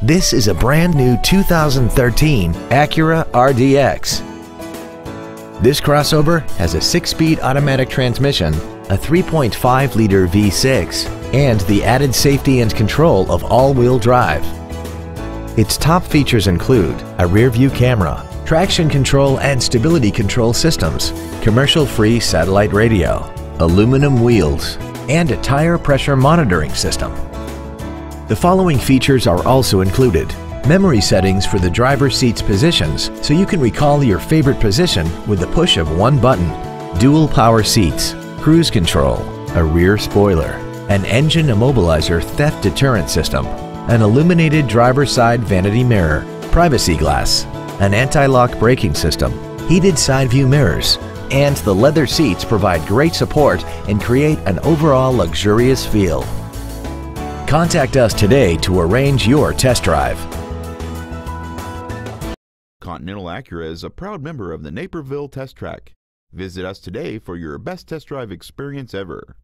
This is a brand new 2013 Acura RDX. This crossover has a 6-speed automatic transmission, a 3.5-liter V6, and the added safety and control of all-wheel drive. Its top features include a rear-view camera, traction control and stability control systems, commercial-free satellite radio, aluminum wheels, and a tire pressure monitoring system. The following features are also included: memory settings for the driver's seat's positions so you can recall your favorite position with the push of one button, dual power seats, cruise control, a rear spoiler, an engine immobilizer theft deterrent system, an illuminated driver's side vanity mirror, privacy glass, an anti-lock braking system, heated side view mirrors, and the leather seats provide great support and create an overall luxurious feel. Contact us today to arrange your test drive. Continental Acura is a proud member of the Naperville Test Track. Visit us today for your best test drive experience ever.